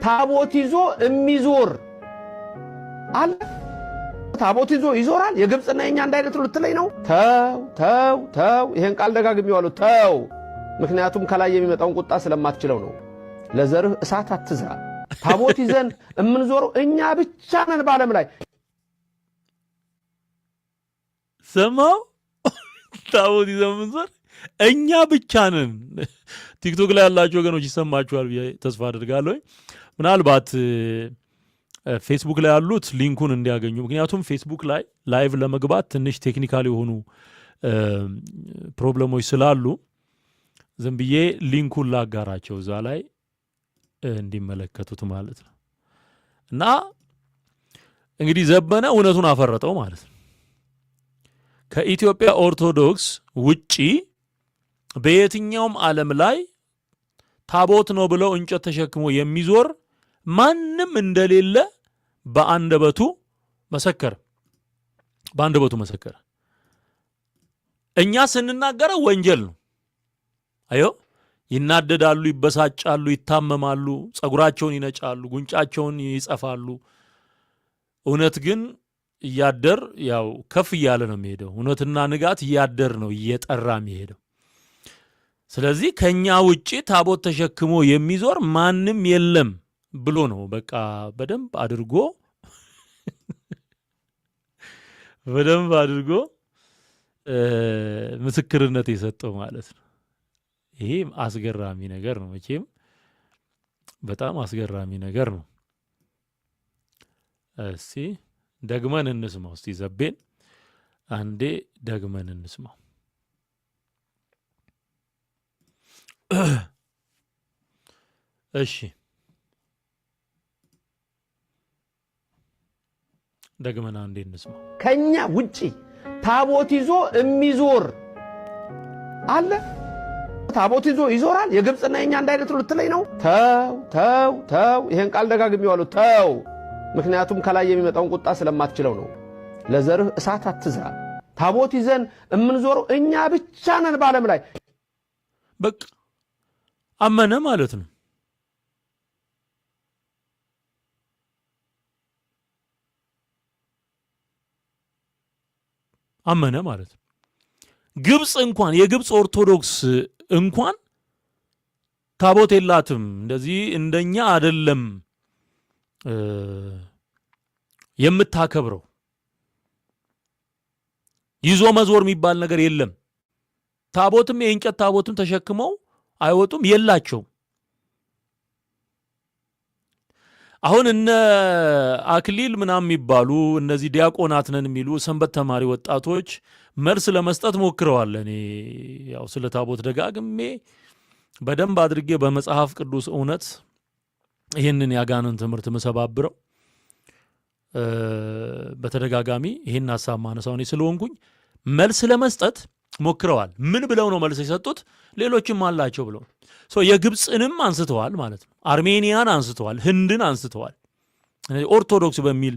ታቦት ይዞ የሚዞር አለ። ታቦት ይዞ ይዞራል። የግብጽና የኛ አንድ አይነት ልትለኝ ነው? ተው ይሄን ቃል ደጋግሜዋለሁ። ተው። ምክንያቱም ከላይ የሚመጣውን ቁጣ ስለማትችለው ነው። ለዘርህ እሳት አትዝራ። ታቦት ይዘን የምንዞረው እኛ ብቻ ነን በዓለም ላይ። ሰማው? ታቦት ይዘን የምንዞር እኛ ብቻ ነን። ቲክቶክ ላይ ያላችሁ ወገኖች ይሰማችኋል ብዬ ተስፋ አድርጋለሁ። ምናልባት ፌስቡክ ላይ ያሉት ሊንኩን እንዲያገኙ፣ ምክንያቱም ፌስቡክ ላይ ላይቭ ለመግባት ትንሽ ቴክኒካል የሆኑ ፕሮብለሞች ስላሉ ዝም ብዬ ሊንኩን ላጋራቸው እዛ ላይ እንዲመለከቱት ማለት ነው። እና እንግዲህ ዘበነ እውነቱን አፈረጠው ማለት ነው። ከኢትዮጵያ ኦርቶዶክስ ውጪ በየትኛውም ዓለም ላይ ታቦት ነው ብለው እንጨት ተሸክሞ የሚዞር ማንም እንደሌለ በአንደበቱ መሰከረ። እኛ ስንናገረው ወንጀል ነው። አዮ ይናደዳሉ፣ ይበሳጫሉ፣ ይታመማሉ፣ ጸጉራቸውን ይነጫሉ፣ ጉንጫቸውን ይጸፋሉ። እውነት ግን እያደር ያው ከፍ እያለ ነው የሚሄደው። እውነትና ንጋት እያደር ነው እየጠራ የሚሄደው። ስለዚህ ከኛ ውጪ ታቦት ተሸክሞ የሚዞር ማንም የለም ብሎ ነው በቃ በደንብ አድርጎ ምስክርነት የሰጠው ማለት ነው። ይሄ አስገራሚ ነገር ነው። መቼም በጣም አስገራሚ ነገር ነው። እስቲ ደግመን እንስማው። እስቲ ዘቤን አንዴ ደግመን እንስማው። እሺ ደግመን አንዴ እንስማው። ከኛ ውጪ ታቦት ይዞ የሚዞር አለ። ታቦት ይዞ ይዞራል። የግብጽና የኛ አንድ አይነት ልትለኝ ነው? ተው ይሄን ቃል ደጋግሜዋለሁ። ተው። ምክንያቱም ከላይ የሚመጣውን ቁጣ ስለማትችለው ነው። ለዘርህ እሳት አትዝራ። ታቦት ይዘን የምንዞረው እኛ ብቻ ነን በዓለም ላይ። በቃ አመነ ማለት ነው። አመነ ማለት ነው። ግብጽ እንኳን የግብጽ ኦርቶዶክስ እንኳን ታቦት የላትም። እንደዚህ እንደኛ አይደለም የምታከብረው። ይዞ መዞር የሚባል ነገር የለም። ታቦትም የእንጨት ታቦትም ተሸክመው አይወጡም፣ የላቸውም። አሁን እነ አክሊል ምናምን የሚባሉ እነዚህ ዲያቆናት ነን የሚሉ ሰንበት ተማሪ ወጣቶች መልስ ለመስጠት ሞክረዋል። እኔ ያው ስለ ታቦት ደጋግሜ በደንብ አድርጌ በመጽሐፍ ቅዱስ እውነት ይህንን ያጋንን ትምህርት መሰባብረው በተደጋጋሚ ይህን ሐሳብ ማነሳው እኔ ስለሆንኩኝ መልስ ለመስጠት ሞክረዋል። ምን ብለው ነው መልስ የሰጡት? ሌሎችም አላቸው ብለው የግብፅንም አንስተዋል ማለት ነው። አርሜኒያን አንስተዋል፣ ህንድን አንስተዋል። ኦርቶዶክስ በሚል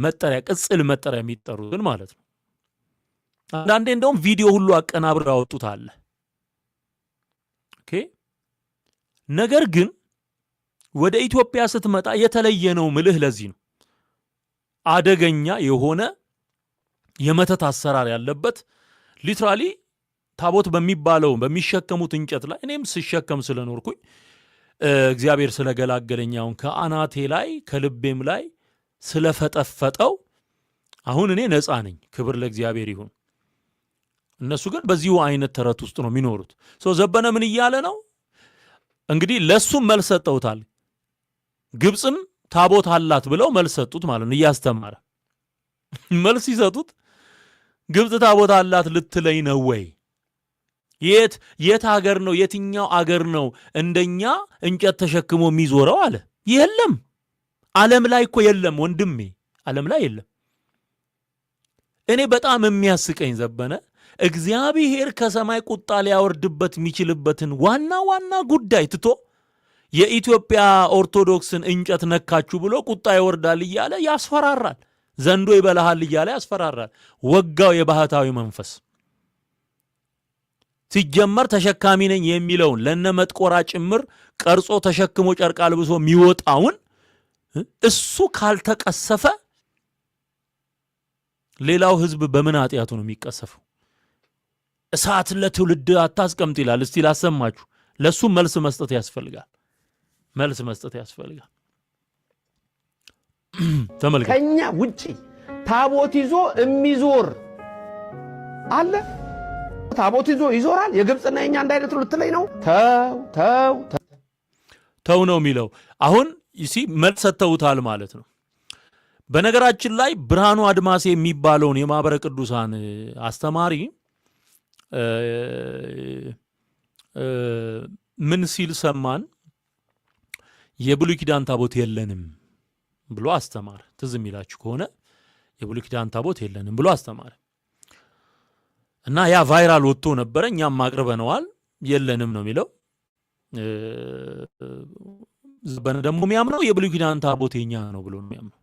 መጠሪያ ቅጽል መጠሪያ የሚጠሩትን ማለት ነው። አንዳንዴ እንደውም ቪዲዮ ሁሉ አቀናብረው ያወጡታል። ኦኬ። ነገር ግን ወደ ኢትዮጵያ ስትመጣ የተለየ ነው ምልህ። ለዚህ ነው አደገኛ የሆነ የመተት አሰራር ያለበት ሊትራሊ ታቦት በሚባለው በሚሸከሙት እንጨት ላይ እኔም ስሸከም ስለኖርኩኝ እግዚአብሔር ስለገላገለኛውን ከአናቴ ላይ ከልቤም ላይ ስለፈጠፈጠው አሁን እኔ ነፃ ነኝ። ክብር ለእግዚአብሔር ይሁን። እነሱ ግን በዚሁ አይነት ተረት ውስጥ ነው የሚኖሩት። ዘበነ ምን እያለ ነው እንግዲህ? ለሱም መልስ ሰጠውታል። ግብፅም ታቦት አላት ብለው መልስ ሰጡት ማለት ነው። እያስተማረ መልስ ይሰጡት ግብፅ ታቦት አላት ልትለኝ ነው ወይ? የት ሀገር ነው የትኛው አገር ነው እንደኛ እንጨት ተሸክሞ የሚዞረው አለ። የለም ዓለም ላይ እኮ የለም ወንድሜ፣ ዓለም ላይ የለም። እኔ በጣም የሚያስቀኝ ዘበነ እግዚአብሔር ከሰማይ ቁጣ ሊያወርድበት የሚችልበትን ዋና ጉዳይ ትቶ የኢትዮጵያ ኦርቶዶክስን እንጨት ነካችሁ ብሎ ቁጣ ይወርዳል እያለ ያስፈራራል። ዘንዶ ይበላሃል እያለ ያስፈራራል። ወጋው የባህታዊ መንፈስ። ሲጀመር ተሸካሚ ነኝ የሚለውን ለነ መጥቆራ ጭምር ቀርጾ ተሸክሞ ጨርቃ ልብሶ የሚወጣውን እሱ ካልተቀሰፈ ሌላው ህዝብ በምን ኃጢያቱ ነው የሚቀሰፈው? እሳት ለትውልድ አታስቀምጥ ይላል። እስቲ ላሰማችሁ። ለሱ መልስ መስጠት ያስፈልጋል። ተመልከቱ። ከኛ ውጪ ታቦት ይዞ የሚዞር አለ? ታቦት ይዞ ይዞራል? የግብጽና የኛ አንድ አይነት ልትለኝ ነው? ተው ነው የሚለው። አሁን መልስ ሰጥተውታል ማለት ነው። በነገራችን ላይ ብርሃኑ አድማሴ የሚባለውን የማህበረ ቅዱሳን አስተማሪ ምን ሲል ሰማን? የብሉይ ኪዳን ታቦት የለንም ብሎ አስተማረ። ትዝ የሚላችሁ ከሆነ የብሉይ ኪዳን ታቦት የለንም ብሎ አስተማረ እና ያ ቫይራል ወጥቶ ነበረ። እኛም ማቅርበነዋል። የለንም ነው የሚለው። ዘበነ ደግሞ የሚያምነው የብሉይ ኪዳን ታቦት የኛ ነው ብሎ ነው የሚያምነው።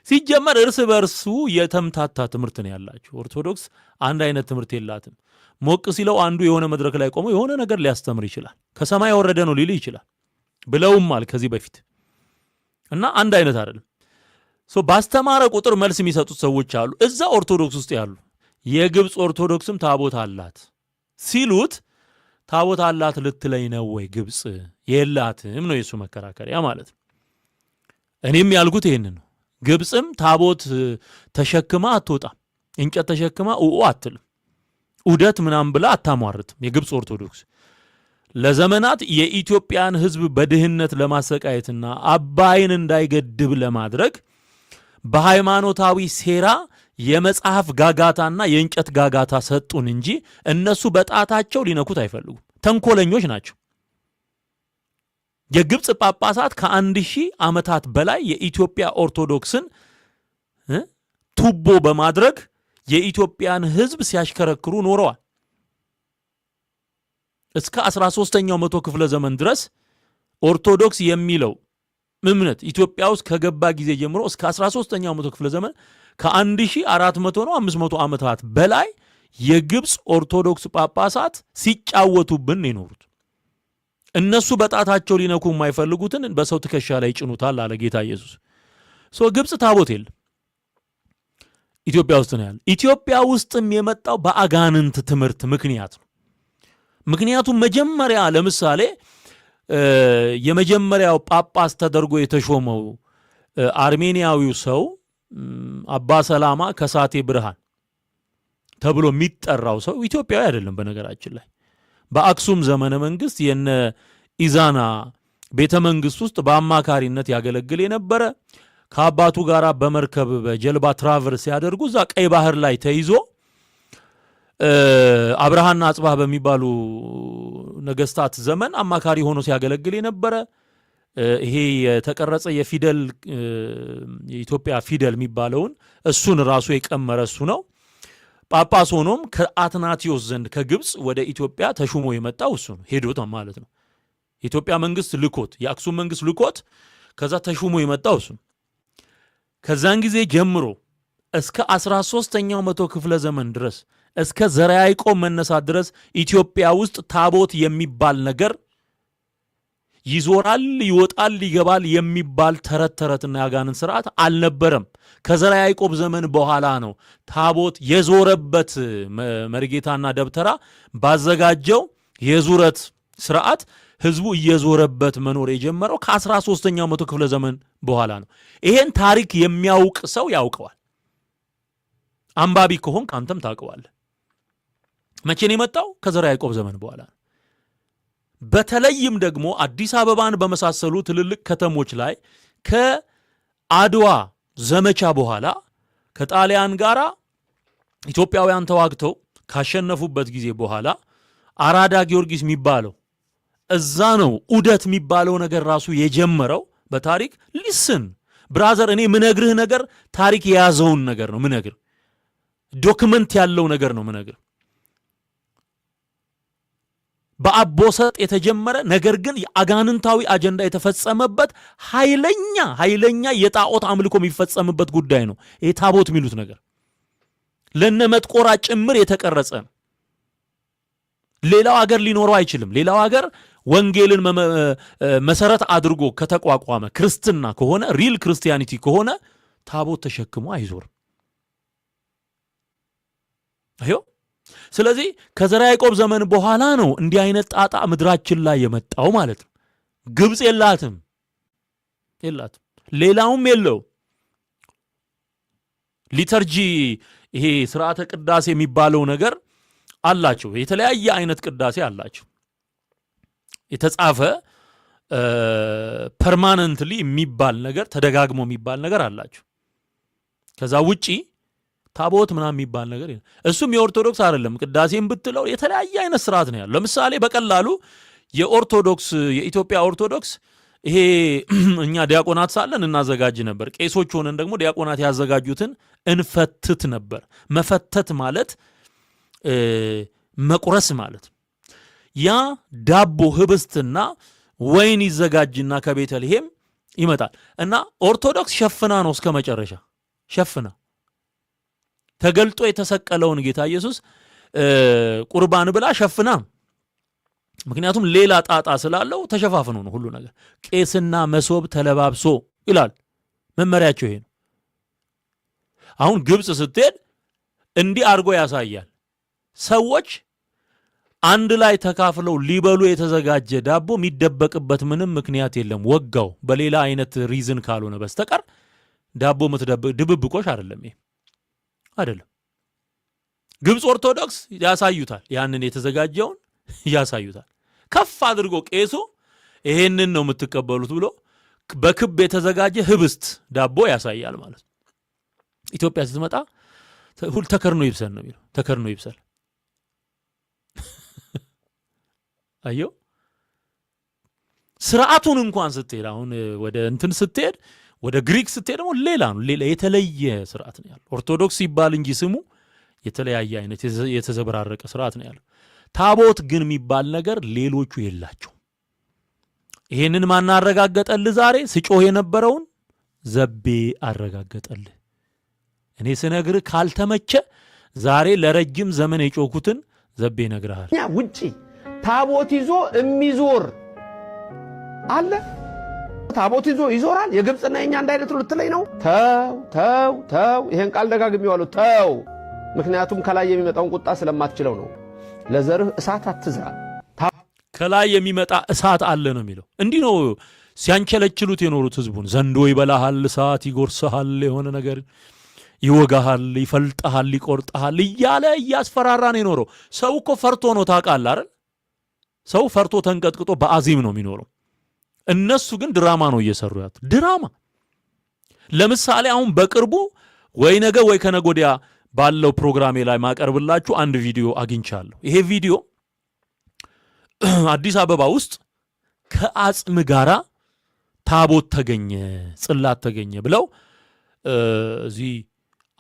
ሲጀመር እርስ በርሱ የተምታታ ትምህርት ነው ያላችሁ። ኦርቶዶክስ አንድ አይነት ትምህርት የላትም። ሞቅ ሲለው አንዱ የሆነ መድረክ ላይ ቆሞ የሆነ ነገር ሊያስተምር ይችላል። ከሰማይ ወረደ ነው ሊል ይችላል ብለውማል ከዚህ በፊት እና አንድ አይነት አይደለም። ባስተማረ ቁጥር መልስ የሚሰጡት ሰዎች አሉ። እዛ ኦርቶዶክስ ውስጥ ያሉ የግብጽ ኦርቶዶክስም ታቦት አላት ሲሉት ታቦት አላት ልትለኝ ነው ወይ? ግብጽ የላትም ነው የሱ መከራከሪያ ማለት ነው። እኔም ያልኩት ይሄንን ነው። ግብጽም ታቦት ተሸክማ አትወጣም። እንጨት ተሸክማ አትልም። ዑደት ምናምን ብላ አታሟርትም። የግብጽ ኦርቶዶክስ ለዘመናት የኢትዮጵያን ሕዝብ በድህነት ለማሰቃየትና አባይን እንዳይገድብ ለማድረግ በሃይማኖታዊ ሴራ የመጽሐፍ ጋጋታና የእንጨት ጋጋታ ሰጡን እንጂ እነሱ በጣታቸው ሊነኩት አይፈልጉም። ተንኮለኞች ናቸው። የግብጽ ጳጳሳት ከ1000 ዓመታት በላይ የኢትዮጵያ ኦርቶዶክስን ቱቦ በማድረግ የኢትዮጵያን ሕዝብ ሲያሽከረክሩ ኖረዋል። እስከ 13ኛው መቶ ክፍለ ዘመን ድረስ ኦርቶዶክስ የሚለው እምነት ኢትዮጵያ ውስጥ ከገባ ጊዜ ጀምሮ እስከ 13ኛው መቶ ክፍለ ዘመን ከ1400 ነው 500 ዓመታት በላይ የግብጽ ኦርቶዶክስ ጳጳሳት ሲጫወቱብን ይኖሩት። እነሱ በጣታቸው ሊነኩ የማይፈልጉትን በሰው ትከሻ ላይ ይጭኑታል አለ ጌታ ኢየሱስ። ግብጽ ታቦት የለም፣ ኢትዮጵያ ውስጥ ነው ያለ። ኢትዮጵያ ውስጥም የመጣው በአጋንንት ትምህርት ምክንያት ነው። ምክንያቱም መጀመሪያ ለምሳሌ የመጀመሪያው ጳጳስ ተደርጎ የተሾመው አርሜኒያዊው ሰው አባ ሰላማ ከሳቴ ብርሃን ተብሎ የሚጠራው ሰው ኢትዮጵያዊ አይደለም። በነገራችን ላይ በአክሱም ዘመነ መንግስት የነ ኢዛና ቤተ መንግስት ውስጥ በአማካሪነት ያገለግል የነበረ ከአባቱ ጋር በመርከብ በጀልባ ትራቨርስ ሲያደርጉ እዛ ቀይ ባህር ላይ ተይዞ አብርሃና አጽባህ በሚባሉ ነገስታት ዘመን አማካሪ ሆኖ ሲያገለግል የነበረ ይሄ የተቀረጸ የፊደል የኢትዮጵያ ፊደል የሚባለውን እሱን ራሱ የቀመረ እሱ ነው። ጳጳስ ሆኖም ከአትናቲዮስ ዘንድ ከግብጽ ወደ ኢትዮጵያ ተሹሞ የመጣው እሱ ነው። ሄዶት ማለት ነው። የኢትዮጵያ መንግስት ልኮት፣ የአክሱም መንግስት ልኮት ከዛ ተሹሞ የመጣው እሱ ነው። ከዛን ጊዜ ጀምሮ እስከ 13ኛው መቶ ክፍለ ዘመን ድረስ እስከ ዘርዓ ያዕቆብ መነሳት ድረስ ኢትዮጵያ ውስጥ ታቦት የሚባል ነገር ይዞራል፣ ይወጣል፣ ይገባል የሚባል ተረት ተረትና ያጋንን ስርዓት አልነበረም። ከዘርዓ ያዕቆብ ዘመን በኋላ ነው ታቦት የዞረበት መርጌታና ደብተራ ባዘጋጀው የዙረት ስርዓት ህዝቡ እየዞረበት መኖር የጀመረው ከ13ኛው መቶ ክፍለ ዘመን በኋላ ነው። ይሄን ታሪክ የሚያውቅ ሰው ያውቀዋል። አንባቢ ከሆን ካንተም ታውቀዋለህ። መቼ ነው የመጣው? ከዘርዓ ያዕቆብ ዘመን በኋላ ነው። በተለይም ደግሞ አዲስ አበባን በመሳሰሉ ትልልቅ ከተሞች ላይ ከአድዋ ዘመቻ በኋላ ከጣሊያን ጋር ኢትዮጵያውያን ተዋግተው ካሸነፉበት ጊዜ በኋላ አራዳ ጊዮርጊስ የሚባለው እዛ ነው ዑደት የሚባለው ነገር ራሱ የጀመረው በታሪክ ሊስን ብራዘር፣ እኔ ምነግርህ ነገር ታሪክ የያዘውን ነገር ነው ምነግር፣ ዶክመንት ያለው ነገር ነው ምነግር። በአቦሰጥ የተጀመረ ነገር ግን የአጋንንታዊ አጀንዳ የተፈጸመበት ኃይለኛ የጣዖት አምልኮ የሚፈጸምበት ጉዳይ ነው። ይሄ ታቦት የሚሉት ነገር ለነ መጥቆራ ጭምር የተቀረጸ ነው። ሌላው ሀገር ሊኖረው አይችልም። ሌላው ሀገር ወንጌልን መሰረት አድርጎ ከተቋቋመ ክርስትና ከሆነ ሪል ክርስቲያኒቲ ከሆነ ታቦት ተሸክሞ አይዞርም። አዮ ስለዚህ ከዘራ ያዕቆብ ዘመን በኋላ ነው እንዲህ አይነት ጣጣ ምድራችን ላይ የመጣው ማለት ነው። ግብጽ የላትም፣ ሌላውም የለው። ሊተርጂ ይሄ ስርዓተ ቅዳሴ የሚባለው ነገር አላቸው። የተለያየ አይነት ቅዳሴ አላቸው። የተጻፈ ፐርማነንትሊ የሚባል ነገር ተደጋግሞ የሚባል ነገር አላቸው። ከዛ ውጪ ታቦት ምናምን የሚባል ነገር እሱም የኦርቶዶክስ አይደለም። ቅዳሴም ብትለው የተለያየ አይነት ስርዓት ነው ያለው። ለምሳሌ በቀላሉ የኦርቶዶክስ የኢትዮጵያ ኦርቶዶክስ ይሄ እኛ ዲያቆናት ሳለን እናዘጋጅ ነበር። ቄሶች ሆነን ደግሞ ዲያቆናት ያዘጋጁትን እንፈትት ነበር። መፈተት ማለት መቁረስ ማለት ያ ዳቦ ህብስትና ወይን ይዘጋጅና ከቤተልሔም ይመጣል እና ኦርቶዶክስ ሸፍና ነው እስከ መጨረሻ ሸፍና ተገልጦ የተሰቀለውን ጌታ ኢየሱስ ቁርባን ብላ ሸፍና። ምክንያቱም ሌላ ጣጣ ስላለው ተሸፋፍኖ ነው ሁሉ ነገር። ቄስና መሶብ ተለባብሶ ይላል መመሪያቸው ይሄ ነው። አሁን ግብጽ ስትሄድ እንዲህ አድርጎ ያሳያል። ሰዎች አንድ ላይ ተካፍለው ሊበሉ የተዘጋጀ ዳቦ የሚደበቅበት ምንም ምክንያት የለም። ወጋው በሌላ አይነት ሪዝን ካልሆነ በስተቀር ዳቦ ድብብቆሽ አይደለም። ይሄ አይደለም። ግብጽ ኦርቶዶክስ ያሳዩታል፣ ያንን የተዘጋጀውን ያሳዩታል። ከፍ አድርጎ ቄሱ ይሄንን ነው የምትቀበሉት ብሎ በክብ የተዘጋጀ ህብስት ዳቦ ያሳያል ማለት ነው። ኢትዮጵያ ስትመጣ ሁሉ ተከርኖ ይብሰል ነው የሚለው። ተከርኖ ይብሰል አዮ ስርዓቱን እንኳን ስትሄድ አሁን ወደ እንትን ስትሄድ ወደ ግሪክ ስትሄድ ደግሞ ሌላ ነው። ሌላ የተለየ ስርዓት ነው ያለው። ኦርቶዶክስ ይባል እንጂ ስሙ የተለያየ አይነት የተዘበራረቀ ስርዓት ነው ያለው። ታቦት ግን የሚባል ነገር ሌሎቹ የላቸው። ይሄንን ማን አረጋገጠልህ? ዛሬ ስጮህ የነበረውን ዘቤ አረጋገጠልህ። እኔ ስነግርህ ካልተመቸ ዛሬ ለረጅም ዘመን የጮኩትን ዘቤ ነግረሃል። ውጪ ታቦት ይዞ የሚዞር አለ። ታቦት ይዞ ይዞራል። የግብጽና የኛ አንድ አይነት ልትለኝ ነው? ተው ይሄን ቃል ደጋግሜዋለሁ። ተው። ምክንያቱም ከላይ የሚመጣውን ቁጣ ስለማትችለው ነው። ለዘርህ እሳት አትዝራ። ከላይ የሚመጣ እሳት አለ ነው የሚለው። እንዲህ ነው ሲያንቸለችሉት የኖሩት ህዝቡን። ዘንዶ ይበላሃል፣ እሳት ይጎርስሃል፣ የሆነ ነገር ይወጋሃል፣ ይፈልጣሃል፣ ይቆርጣሃል እያለ እያስፈራራ ነው የኖረው። ሰው እኮ ፈርቶ ነው ታውቃለህ አይደል? ሰው ፈርቶ ተንቀጥቅጦ በአዚም ነው የሚኖረው። እነሱ ግን ድራማ ነው እየሰሩ ያሉት። ድራማ። ለምሳሌ አሁን በቅርቡ ወይ ነገ ወይ ከነገ ወዲያ ባለው ፕሮግራሜ ላይ ማቀርብላችሁ አንድ ቪዲዮ አግኝቻለሁ። ይሄ ቪዲዮ አዲስ አበባ ውስጥ ከአጽም ጋራ ታቦት ተገኘ፣ ጽላት ተገኘ ብለው እዚህ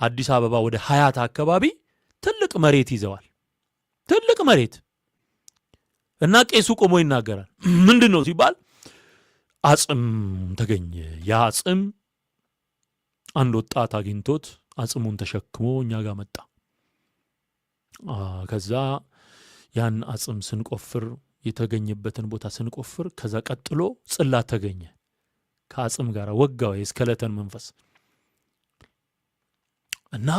አዲስ አበባ ወደ ሀያት አካባቢ ትልቅ መሬት ይዘዋል። ትልቅ መሬት እና ቄሱ ቆሞ ይናገራል። ምንድን ነው ሲባል አጽም ተገኘ። ያ አጽም አንድ ወጣት አግኝቶት አጽሙን ተሸክሞ እኛ ጋር መጣ። ከዛ ያን አጽም ስንቆፍር የተገኘበትን ቦታ ስንቆፍር ከዛ ቀጥሎ ጽላት ተገኘ። ከአጽም ጋር ወጋው የስከለተን መንፈስ እና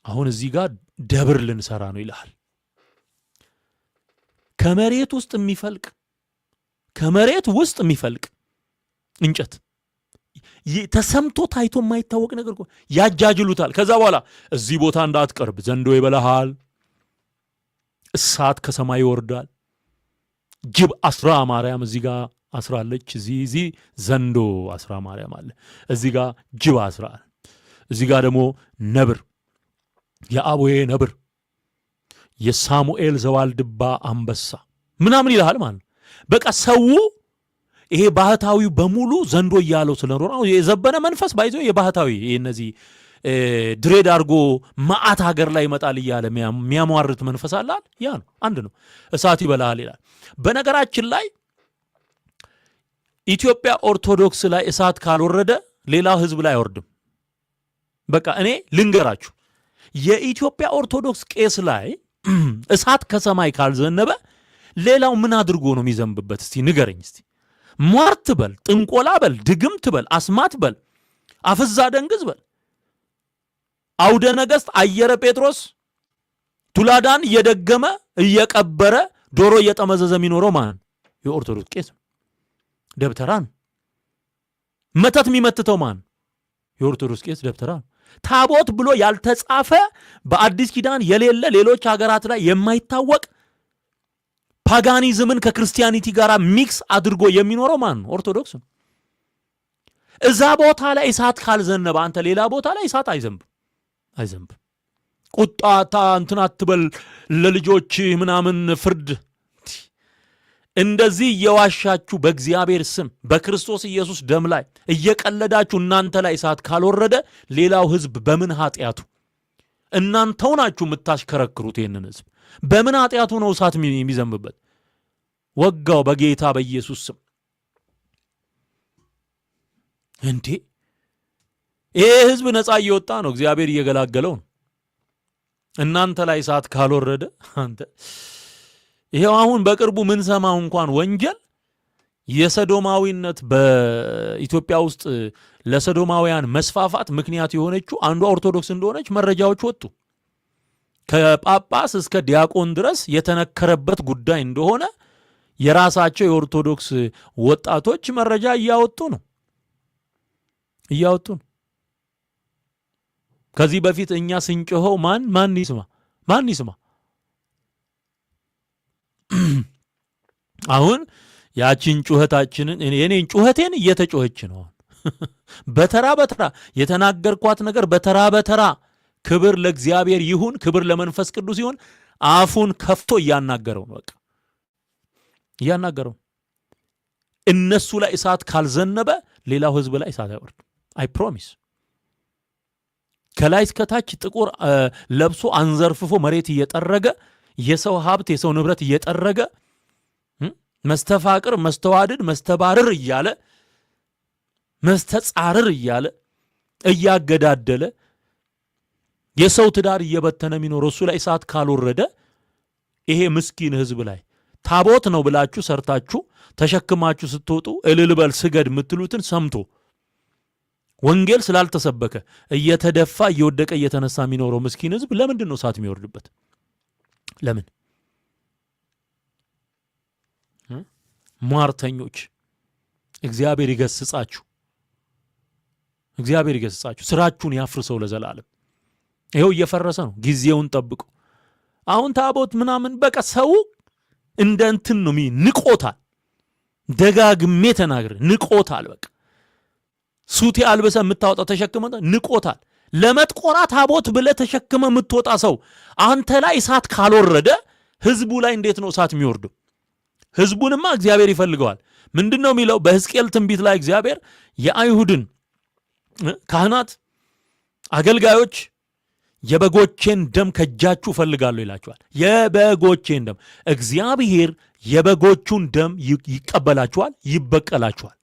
አሁን እዚህ ጋር ደብር ልንሰራ ነው ይላል። ከመሬት ውስጥ የሚፈልቅ እንጨት ተሰምቶ ታይቶ የማይታወቅ ነገር ያጃጅሉታል። ከዛ በኋላ እዚህ ቦታ እንዳትቀርብ ዘንዶ ይበላሃል፣ እሳት ከሰማይ ይወርዳል፣ ጅብ አስራ ማርያም እዚህ ጋር አስራለች፣ እዚህ ዘንዶ አስራ ማርያም አለ፣ እዚህ ጋር ጅብ አስራ፣ እዚህ ጋር ደግሞ ነብር፣ የአቦዬ ነብር፣ የሳሙኤል ዘዋልድባ አንበሳ ምናምን ይልሃል ማለት ነው። በቃ ሰው ይሄ ባህታዊው በሙሉ ዘንዶ እያለው ስለኖረ የዘበነ መንፈስ ባይዞ የባህታዊ እነዚህ ድሬድ አድርጎ ማአት ሀገር ላይ ይመጣል እያለ የሚያሟርት መንፈስ አላል። ያ ነው አንድ ነው። እሳት ይበላል ይላል። በነገራችን ላይ ኢትዮጵያ ኦርቶዶክስ ላይ እሳት ካልወረደ ሌላ ህዝብ ላይ አይወርድም። በቃ እኔ ልንገራችሁ የኢትዮጵያ ኦርቶዶክስ ቄስ ላይ እሳት ከሰማይ ካልዘነበ ሌላው ምን አድርጎ ነው የሚዘንብበት? እስቲ ንገረኝ። እስቲ ሟርት በል፣ ጥንቆላ በል፣ ድግምት በል፣ አስማት በል፣ አፍዛ ደንግዝ በል፣ አውደ ነገሥት አየረ ጴጥሮስ ቱላዳን እየደገመ እየቀበረ ዶሮ እየጠመዘዘ የሚኖረው ማን? የኦርቶዶክስ ቄስ ደብተራ ነው። መተት የሚመትተው ማን? የኦርቶዶክስ ቄስ ደብተራ ነው። ታቦት ብሎ ያልተጻፈ በአዲስ ኪዳን የሌለ ሌሎች ሀገራት ላይ የማይታወቅ ፓጋኒዝምን ከክርስቲያኒቲ ጋር ሚክስ አድርጎ የሚኖረው ማን ነው? ኦርቶዶክስ ነው። እዛ ቦታ ላይ እሳት ካልዘነበ አንተ ሌላ ቦታ ላይ እሳት አይዘንብም። ቁጣታ እንትን አትበል ለልጆች ምናምን ፍርድ እንደዚህ እየዋሻችሁ በእግዚአብሔር ስም በክርስቶስ ኢየሱስ ደም ላይ እየቀለዳችሁ እናንተ ላይ እሳት ካልወረደ ሌላው ህዝብ በምን ኃጢአቱ? እናንተው ናችሁ የምታሽከረክሩት ይህንን ህዝብ። በምን ኃጢአቱ ነው እሳት የሚዘንብበት? ወጋው በጌታ በኢየሱስ ስም። እንዴ ይሄ ህዝብ ነፃ እየወጣ ነው፣ እግዚአብሔር እየገላገለው ነው። እናንተ ላይ እሳት ካልወረደ አንተ ይሄው አሁን በቅርቡ ምን ሰማው እንኳን ወንጀል የሰዶማዊነት በኢትዮጵያ ውስጥ ለሰዶማውያን መስፋፋት ምክንያት የሆነችው አንዷ ኦርቶዶክስ እንደሆነች መረጃዎች ወጡ። ከጳጳስ እስከ ዲያቆን ድረስ የተነከረበት ጉዳይ እንደሆነ የራሳቸው የኦርቶዶክስ ወጣቶች መረጃ እያወጡ ነው። ከዚህ በፊት እኛ ስንጮኸው ማን ይስማ? አሁን ያቺን ጩኸታችንን የኔን ጩኸቴን እየተጮኸች ነው። በተራ የተናገርኳት ነገር በተራ ክብር ለእግዚአብሔር ይሁን፣ ክብር ለመንፈስ ቅዱስ ይሁን። አፉን ከፍቶ እያናገረው ነው። በቃ እያናገረው። እነሱ ላይ እሳት ካልዘነበ ሌላው ህዝብ ላይ እሳት አይወርድ። አይ ፕሮሚስ። ከላይ እስከታች ጥቁር ለብሶ አንዘርፍፎ መሬት እየጠረገ የሰው ሀብት የሰው ንብረት እየጠረገ መስተፋቅር፣ መስተዋድድ፣ መስተባርር እያለ መስተጻርር እያለ እያገዳደለ የሰው ትዳር እየበተነ የሚኖረው እሱ ላይ እሳት ካልወረደ ይሄ ምስኪን ህዝብ ላይ ታቦት ነው ብላችሁ ሰርታችሁ ተሸክማችሁ ስትወጡ እልል በል ስገድ የምትሉትን ሰምቶ ወንጌል ስላልተሰበከ እየተደፋ እየወደቀ እየተነሳ የሚኖረው ምስኪን ህዝብ ለምንድን ነው እሳት የሚወርድበት? ለምን? ሟርተኞች እግዚአብሔር ይገስጻችሁ። ስራችሁን ያፍርሰው ለዘላለም። ይሄው እየፈረሰ ነው። ጊዜውን ጠብቁ። አሁን ታቦት ምናምን በቃ ሰው እንደ እንትን ነው ንቆታል። ደጋግሜ ተናግሬ ንቆታል። በቃ ሱቲ አልበሰ የምታወጣው ተሸክመ ንቆታል። ለመጥቆራ ታቦት ብለ ተሸክመ የምትወጣ ሰው አንተ ላይ እሳት ካልወረደ ህዝቡ ላይ እንዴት ነው እሳት የሚወርደው? ህዝቡንማ እግዚአብሔር ይፈልገዋል። ምንድነው የሚለው በሕዝቅኤል ትንቢት ላይ እግዚአብሔር የአይሁድን ካህናት አገልጋዮች የበጎቼን ደም ከጃችሁ ፈልጋለሁ ይላቸዋል። የበጎቼን ደም እግዚአብሔር የበጎቹን ደም ይቀበላቸዋል፣ ይበቀላቸዋል።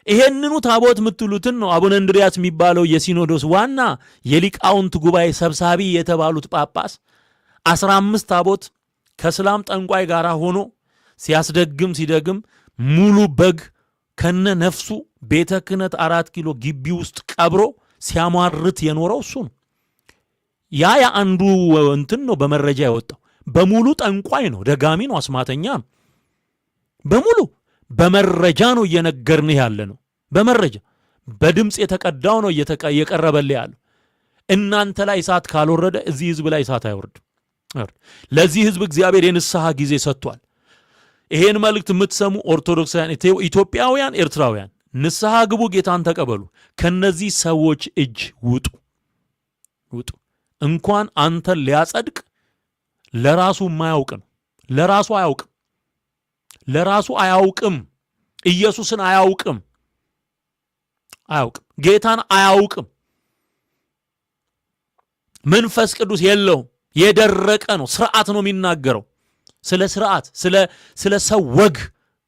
ይሄንኑ ታቦት የምትሉትን ነው አቡነ እንድሪያስ የሚባለው የሲኖዶስ ዋና የሊቃውንት ጉባኤ ሰብሳቢ የተባሉት ጳጳስ 15 ታቦት ከእስላም ጠንቋይ ጋር ሆኖ ሲደግም ሙሉ በግ ከነ ነፍሱ ቤተ ክህነት 4 ኪሎ ግቢ ውስጥ ቀብሮ ሲያሟርት የኖረው እሱ ነው። ያ አንዱ እንትን ነው በመረጃ የወጣው። በሙሉ ጠንቋይ ነው፣ ደጋሚ ነው፣ አስማተኛ ነው። በሙሉ በመረጃ ነው እየነገርንህ ያለ ነው። በመረጃ በድምፅ የተቀዳው ነው እየቀረበልህ ያለው። እናንተ ላይ እሳት ካልወረደ እዚህ ህዝብ ላይ እሳት አይወርድም። ለዚህ ህዝብ እግዚአብሔር የንስሐ ጊዜ ሰጥቷል። ይሄን መልእክት የምትሰሙ ኦርቶዶክሳውያን፣ ኢትዮጵያውያን፣ ኤርትራውያን ንስሐ ግቡ፣ ጌታን ተቀበሉ። ከነዚህ ሰዎች እጅ ውጡ። እንኳን አንተን ሊያጸድቅ ለራሱ የማያውቅ ነው። ለራሱ አያውቅም። ኢየሱስን አያውቅም። ጌታን አያውቅም። መንፈስ ቅዱስ የለውም። የደረቀ ነው። ስርዓት ነው የሚናገረው። ስለ ስርዓት፣ ስለ ሰው ወግ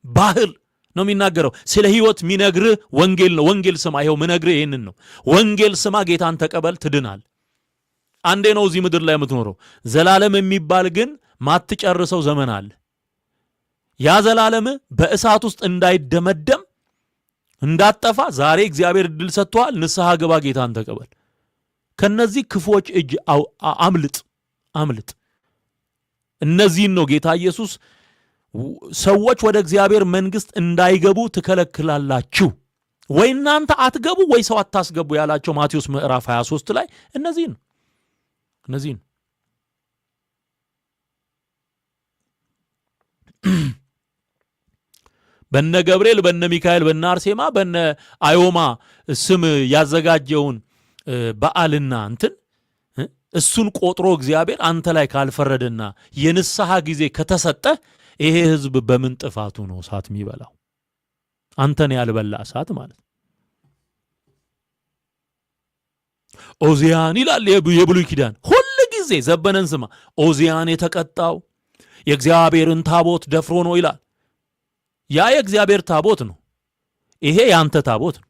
ባህል ነው የሚናገረው። ስለ ህይወት የሚነግርህ ወንጌል ነው። ወንጌል ስማ። ይሄው ምነግርህ ይሄንን ነው። ወንጌል ስማ፣ ጌታን ተቀበል፣ ትድናል። አንዴ ነው እዚህ ምድር ላይ የምትኖረው። ዘላለም የሚባል ግን ማትጨርሰው ዘመን አለ። ያ ዘላለም በእሳት ውስጥ እንዳይደመደም እንዳጠፋ ዛሬ እግዚአብሔር እድል ሰጥቷል። ንስሐ ግባ፣ ጌታን ተቀበል። ከነዚህ ክፎች እጅ አምልጥ። እነዚህን ነው ጌታ ኢየሱስ ሰዎች ወደ እግዚአብሔር መንግስት እንዳይገቡ ትከለክላላችሁ፣ ወይ እናንተ አትገቡ ወይ ሰው አታስገቡ ያላቸው ማቴዎስ ምዕራፍ 23 ላይ እነዚህን በነ ገብርኤል በነ ሚካኤል በነ አርሴማ በነ አዮማ ስም ያዘጋጀውን በዓልና እሱን ቆጥሮ እግዚአብሔር አንተ ላይ ካልፈረደና የንስሐ ጊዜ ከተሰጠ ይሄ ህዝብ በምን ጥፋቱ ነው እሳት የሚበላው? አንተን ያልበላ እሳት ማለት። ኦዚያን ይላል የብሉይ ኪዳን ሁሉ ጊዜ ዘበነን ስማ። ኦዚያን የተቀጣው የእግዚአብሔርን ታቦት ደፍሮ ነው ይላል። ያ የእግዚአብሔር ታቦት ነው። ይሄ ያንተ ታቦት ነው።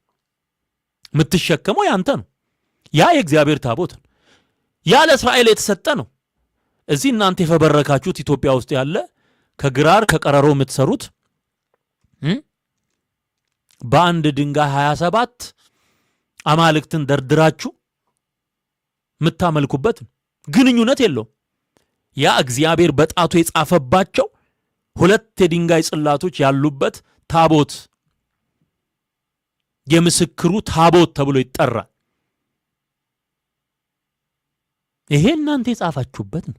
የምትሸከመው ያንተ ነው። ያ የእግዚአብሔር ታቦት ነው። ያ ለእስራኤል የተሰጠ ነው። እዚህ እናንተ የፈበረካችሁት ኢትዮጵያ ውስጥ ያለ ከግራር ከቀረሮ የምትሰሩት በአንድ ድንጋይ 27 አማልክትን ደርድራችሁ የምታመልኩበት ግንኙነት የለውም። ያ እግዚአብሔር በጣቱ የጻፈባቸው 2 የድንጋይ ጽላቶች ያሉበት ታቦት የምስክሩ ታቦት ተብሎ ይጠራል። ይሄ እናንተ የጻፋችሁበት ነው።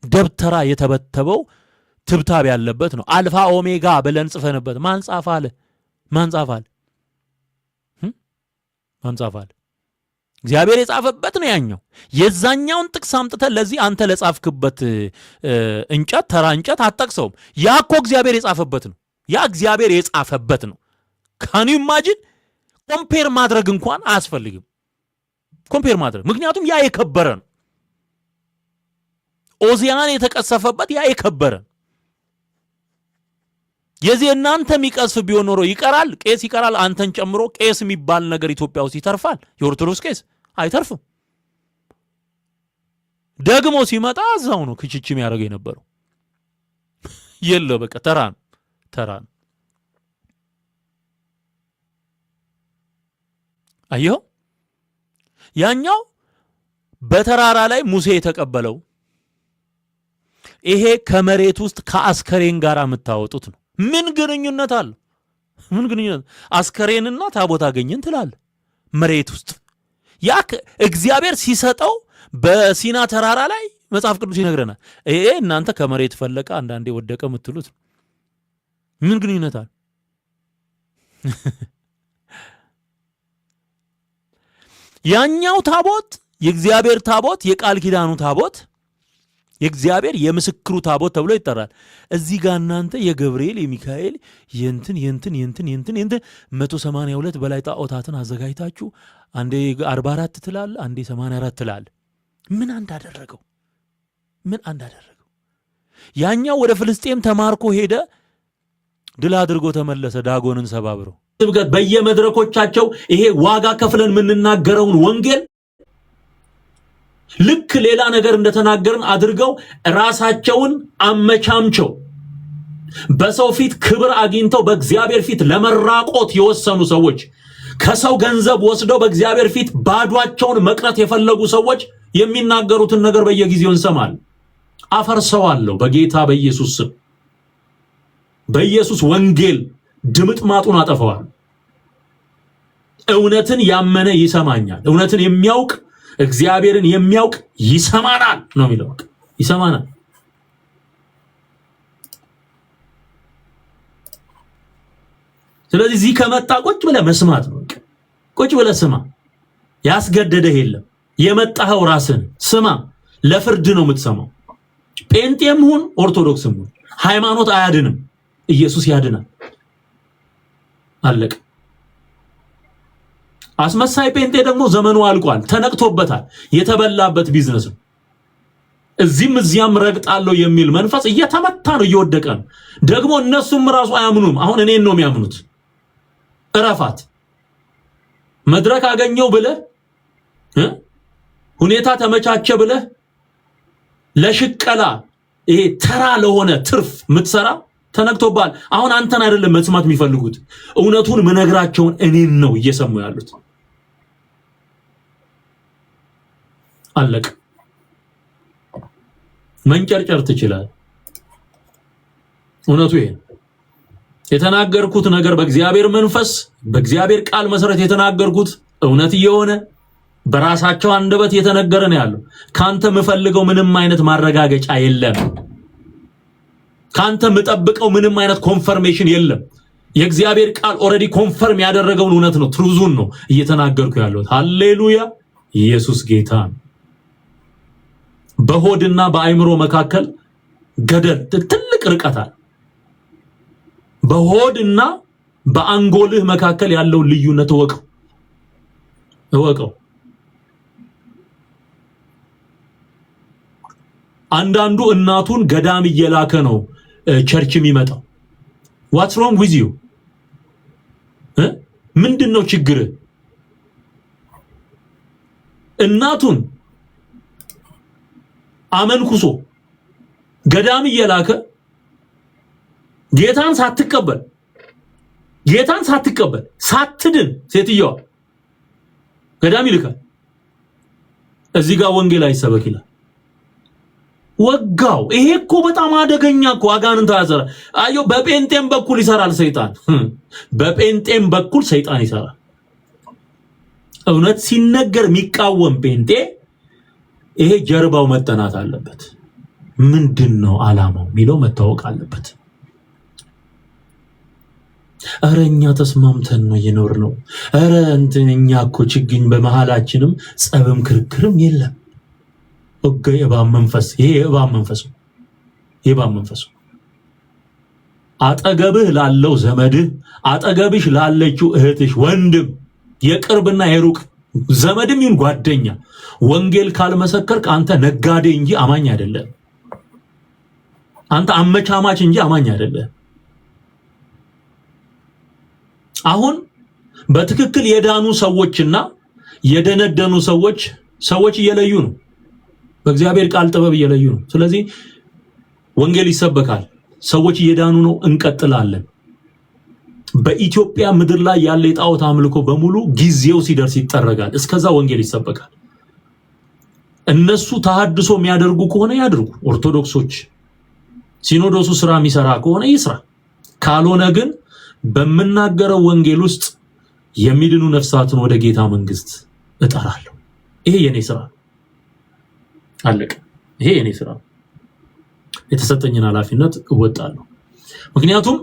ደብተራ የተበተበው ትብታብ ያለበት ነው። አልፋ ኦሜጋ ብለን ጽፈንበት ማን ጻፋለ? እግዚአብሔር የጻፈበት ነው ያኛው። የዛኛውን ጥቅስ አምጥተህ ለዚህ አንተ ለጻፍክበት እንጨት ተራ እንጨት አትጠቅሰውም። ያ እኮ እግዚአብሔር የጻፈበት ነው። ያ እግዚአብሔር የጻፈበት ነው። ካን ዩ ኢማጂን? ኮምፔር ማድረግ እንኳን አያስፈልግም። ኮምፔር ማድረግ ምክንያቱም ያ የከበረ ነው። ኦዚያን የተቀሰፈበት ያ የከበረ የዚህ እናንተ የሚቀስፍ ቢሆን ኖሮ ይቀራል፣ ቄስ ይቀራል። አንተን ጨምሮ ቄስ የሚባል ነገር ኢትዮጵያ ውስጥ ይተርፋል? የኦርቶዶክስ ቄስ አይተርፍም። ደግሞ ሲመጣ እዛው ነው ክችችም ያደረገ የነበረው የለ። በቃ ተራ ነው። አየሁ። ያኛው በተራራ ላይ ሙሴ የተቀበለው ይሄ ከመሬት ውስጥ ከአስከሬን ጋር የምታወጡት ነው። ምን ግንኙነት አለው? ምን ግንኙነት? አስከሬንና ታቦት አገኘን ትላለ መሬት ውስጥ። ያ እግዚአብሔር ሲሰጠው በሲና ተራራ ላይ መጽሐፍ ቅዱስ ይነግረናል። ይሄ እናንተ ከመሬት ፈለቀ አንዳንዴ ወደቀ የምትሉት ምን ግንኙነት አለ? ያኛው ታቦት የእግዚአብሔር ታቦት የቃል ኪዳኑ ታቦት የእግዚአብሔር የምስክሩ ታቦት ተብሎ ይጠራል። እዚህ ጋር እናንተ የገብርኤል የሚካኤል የንትን 182 በላይ ጣዖታትን አዘጋጅታችሁ አንዴ 44 ትላል፣ አንዴ 84 ትላል። ምን አንዳደረገው? ያኛው ወደ ፍልስጤም ተማርኮ ሄደ፣ ድል አድርጎ ተመለሰ፣ ዳጎንን ሰባብሮ። በየመድረኮቻቸው ይሄ ዋጋ ከፍለን የምንናገረውን ወንጌል ልክ ሌላ ነገር እንደተናገርን አድርገው ራሳቸውን አመቻምቸው በሰው ፊት ክብር አግኝተው በእግዚአብሔር ፊት ለመራቆት የወሰኑ ሰዎች፣ ከሰው ገንዘብ ወስደው በእግዚአብሔር ፊት ባዷቸውን መቅረት የፈለጉ ሰዎች የሚናገሩትን ነገር በየጊዜው እንሰማለን። አፈርሰዋለሁ በጌታ በኢየሱስ ስም። በኢየሱስ ወንጌል ድምጥማጡን አጠፋዋል። እውነትን ያመነ ይሰማኛል። እውነትን የሚያውቅ እግዚአብሔርን የሚያውቅ ይሰማናል ነው የሚለው። ይሰማናል። ስለዚህ እዚህ ከመጣ ቁጭ ብለህ መስማት ነው። ቁጭ ብለህ ስማ። ያስገደደህ የለም። የመጣኸው ራስህን ስማ። ለፍርድ ነው የምትሰማው። ጴንጤም ሁን ኦርቶዶክስም ሁን ሃይማኖት አያድንም። ኢየሱስ ያድናል። አለቀ። አስመሳይ ጴንጤ ደግሞ ዘመኑ አልቋል፣ ተነቅቶበታል። የተበላበት ቢዝነስ ነው። እዚህም እዚያም ረግጣለሁ የሚል መንፈስ እየተመታ ነው፣ እየወደቀ ነው። ደግሞ እነሱም ራሱ አያምኑም። አሁን እኔን ነው የሚያምኑት። እረፋት። መድረክ አገኘው ብለህ ሁኔታ ተመቻቸ ብለህ ለሽቀላ ይሄ ተራ ለሆነ ትርፍ ምትሰራ ተነክቶባል። አሁን አንተን አይደለም መስማት የሚፈልጉት እውነቱን መነግራቸውን እኔን ነው እየሰሙ ያሉት። አለቅ መንጨርጨር ትችላል። እውነቱ ይሄ የተናገርኩት ነገር በእግዚአብሔር መንፈስ በእግዚአብሔር ቃል መሰረት የተናገርኩት እውነት እየሆነ በራሳቸው አንደበት የተነገረ ነው ያለው። ካንተ የምፈልገው ምንም አይነት ማረጋገጫ የለም። ካንተ የምጠብቀው ምንም አይነት ኮንፈርሜሽን የለም። የእግዚአብሔር ቃል ኦሬዲ ኮንፈርም ያደረገውን እውነት ነው፣ ትሩዙን ነው እየተናገርኩ ያለሁት። ሃሌሉያ! ኢየሱስ ጌታ ነው። በሆድና በአይምሮ መካከል ገደል ትልቅ ርቀት አለ። በሆድና በአንጎልህ መካከል ያለው ልዩነት እወቀው። አንዳንዱ እናቱን ገዳም እየላከ ነው ቸርች የሚመጣው። what's wrong with you? ምንድነው ችግር? እናቱን አመንኩሶ ገዳም እየላከ ጌታን ሳትቀበል ሳትድን ሴትየዋ ገዳም ይልካል። እዚህ ጋር ወንጌል አይሰበክ ይላል። ወጋው። ይሄ እኮ በጣም አደገኛ እኮ አጋንንት ያዘራ። አዮ በጴንጤም በኩል ይሰራል ሰይጣን። በጴንጤም በኩል ሰይጣን ይሰራል። እውነት ሲነገር የሚቃወም ጴንጤ ይሄ ጀርባው መጠናት አለበት። ምንድነው ዓላማው ሚለው መታወቅ አለበት። አረኛ ተስማምተን ነው የኖር ነው። አረ እንትኛ እኮ ችግኝ በመሃላችንም ጸብም ክርክርም የለም። ወገ የባብ መንፈስ ይሄ የባብ መንፈስ አጠገብህ ላለው ዘመድህ አጠገብሽ ላለችው እህትሽ ወንድም የቅርብና የሩቅ ዘመድም ይሁን ጓደኛ ወንጌል ካልመሰከርክ አንተ ነጋዴ እንጂ አማኝ አይደለም። አንተ አመቻማች እንጂ አማኝ አይደለም። አሁን በትክክል የዳኑ ሰዎችና የደነደኑ ሰዎች እየለዩ ነው። በእግዚአብሔር ቃል ጥበብ እየለዩ ነው። ስለዚህ ወንጌል ይሰበካል። ሰዎች እየዳኑ ነው። እንቀጥላለን። በኢትዮጵያ ምድር ላይ ያለ የጣዖት አምልኮ በሙሉ ጊዜው ሲደርስ ይጠረጋል። እስከዛ ወንጌል ይሰበካል። እነሱ ተሐድሶ የሚያደርጉ ከሆነ ያድርጉ። ኦርቶዶክሶች ሲኖዶሱ ስራ የሚሰራ ከሆነ ይስራ። ካልሆነ ግን በመናገረው ወንጌል ውስጥ የሚድኑ ነፍሳትን ወደ ጌታ መንግስት እጠራለሁ። ይሄ የኔ ስራ አለቀ። ይሄ የኔ ስራ የተሰጠኝን ኃላፊነት እወጣለሁ። ምክንያቱም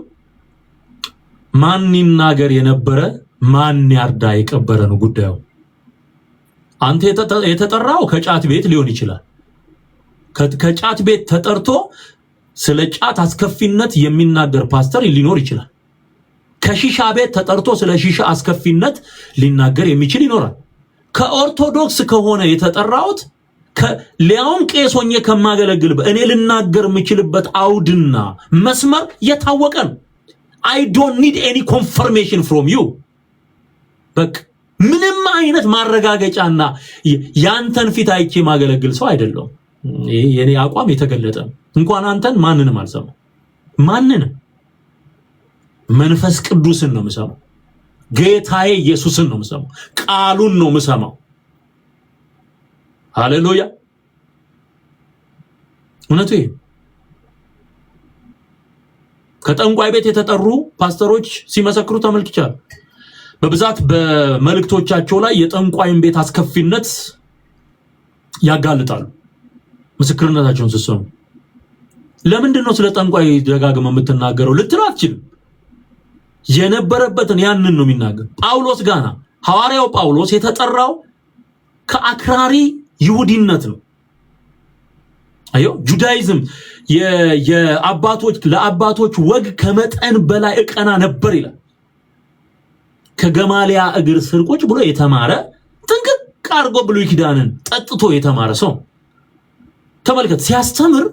ማን ይናገር የነበረ ማን ያርዳ የቀበረ ነው ጉዳዩ። አንተ የተጠራው ከጫት ቤት ሊሆን ይችላል። ከጫት ቤት ተጠርቶ ስለ ጫት አስከፊነት የሚናገር ፓስተር ሊኖር ይችላል። ከሺሻ ቤት ተጠርቶ ስለ ሺሻ አስከፊነት ሊናገር የሚችል ይኖራል። ከኦርቶዶክስ ከሆነ የተጠራውት ሊያውም ቄስ ሆኜ ከማገለግል እኔ ልናገር የምችልበት አውድና መስመር የታወቀ ነው። I don't need any confirmation from you። በቃ ምንም አይነት ማረጋገጫና ያንተን ፊት አይቼ ማገለግል ሰው አይደለም። የኔ አቋም የተገለጠ ነው። እንኳን አንተን ማንንም አልሰማም። ማንንም መንፈስ ቅዱስን ነው የምሰማው። ጌታዬ ኢየሱስን ነው የምሰማው። ቃሉን ነው የምሰማው። ሃሌሉያ። እውነቱ ይሄ ከጠንቋይ ቤት የተጠሩ ፓስተሮች ሲመሰክሩ ተመልክቻለሁ። በብዛት በመልእክቶቻቸው ላይ የጠንቋይን ቤት አስከፊነት ያጋልጣሉ። ምስክርነታቸውን ሲሰሙ ለምንድን ነው ስለ ጠንቋይ ደጋግመህ የምትናገረው ልትል አትችልም። የነበረበትን ያንን ነው የሚናገር። ጳውሎስ ጋና ሐዋርያው ጳውሎስ የተጠራው ከአክራሪ ይሁዲነት ነው። አዮ ጁዳይዝም ለአባቶች ወግ ከመጠን በላይ እቀና ነበር ይላል። ከገማሊያ እግር ስር ቁጭ ብሎ የተማረ ጥንቅቅ አርጎ ብሉይ ኪዳንን ጠጥቶ የተማረ ሰው ተመልከት። ሲያስተምር